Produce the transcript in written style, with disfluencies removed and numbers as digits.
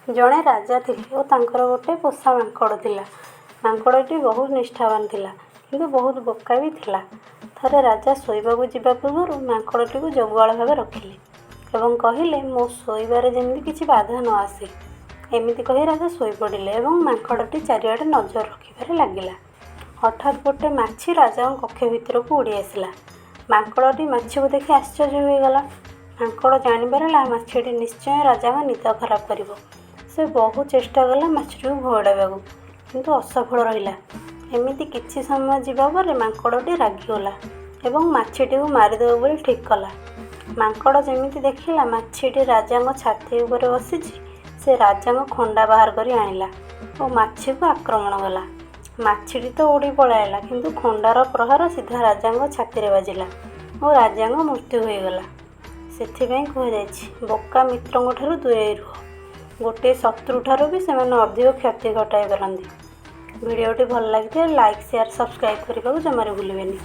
ଜଣେ ରାଜା ଥିଲେ ଓ ତାଙ୍କର ଗୋଟେ ପୋଷା ମାଙ୍କଡ଼ ଥିଲା। ମାଙ୍କଡ଼ଟି ବହୁତ ନିଷ୍ଠାବାନ ଥିଲା, କିନ୍ତୁ ବହୁତ ବୋକା ବି ଥିଲା। ଥରେ ରାଜା ଶୋଇବାକୁ ଯିବା ପୂର୍ବରୁ ମାଙ୍କଡ଼ଟିକୁ ଜଗୁଆଳ ଭାବେ ରଖିଲେ ଏବଂ କହିଲେ, ମୋ ଶୋଇବାରେ ଯେମିତି କିଛି ବାଧା ନ ଆସେ। ଏମିତି କହି ରାଜା ଶୋଇପଡ଼ିଲେ ଏବଂ ମାଙ୍କଡ଼ଟି ଚାରିଆଡ଼େ ନଜର ରଖିବାରେ ଲାଗିଲା। ହଠାତ୍ ଗୋଟେ ମାଛି ରାଜାଙ୍କ କକ୍ଷ ଭିତରକୁ ଉଡ଼ି ଆସିଲା। ମାଙ୍କଡ଼ଟି ମାଛିକୁ ଦେଖି ଆଶ୍ଚର୍ଯ୍ୟ ହୋଇଗଲା। ମାଙ୍କଡ଼ ଜାଣିପାରିଲା ମାଛିଟି ନିଶ୍ଚୟ ରାଜାଙ୍କ ନିଦ ଖରାପ କରିବ। ସେ ବହୁ ଚେଷ୍ଟା କଲା ମାଛିଟିକୁ ଘଉଡ଼ାଇବାକୁ, କିନ୍ତୁ ଅସଫଳ ରହିଲା। ଏମିତି କିଛି ସମୟ ଯିବା ପରେ ମାଙ୍କଡ଼ଟି ରାଗିଗଲା ଏବଂ ମାଛିଟିକୁ ମାରିଦେବ ବୋଲି ଠିକ୍ କଲା। ମାଙ୍କଡ଼ ଯେମିତି ଦେଖିଲା ମାଛିଟି ରାଜାଙ୍କ ଛାତି ଉପରେ ବସିଛି, ସେ ରାଜାଙ୍କ ଖଣ୍ଡା ବାହାର କରି ଆଣିଲା ଓ ମାଛିକୁ ଆକ୍ରମଣ କଲା। ମାଛିଟି ତ ଉଡ଼ି ପଳାଇଲା, କିନ୍ତୁ ଖଣ୍ଡାର ପ୍ରହାର ସିଧା ରାଜାଙ୍କ ଛାତିରେ ବାଜିଲା ଓ ରାଜାଙ୍କ ମୃତ୍ୟୁ ହୋଇଗଲା। ସେଥିପାଇଁ କୁହାଯାଇଛି, ବୋକା ମିତ୍ରଙ୍କ ଠାରୁ ଦୂରେଇ ରୁହ। ଗୋଟିଏ ଶତ୍ରୁଠାରୁ ବି ସେମାନେ ଅଧିକ କ୍ଷତି ଘଟାଇ ପାରନ୍ତି। ଭିଡ଼ିଓଟି ଭଲ ଲାଗିଥିଲେ ଲାଇକ୍, ସେୟାର, ସବସ୍କ୍ରାଇବ୍ କରିବାକୁ ଜମାରୁ ଭୁଲିବେନି।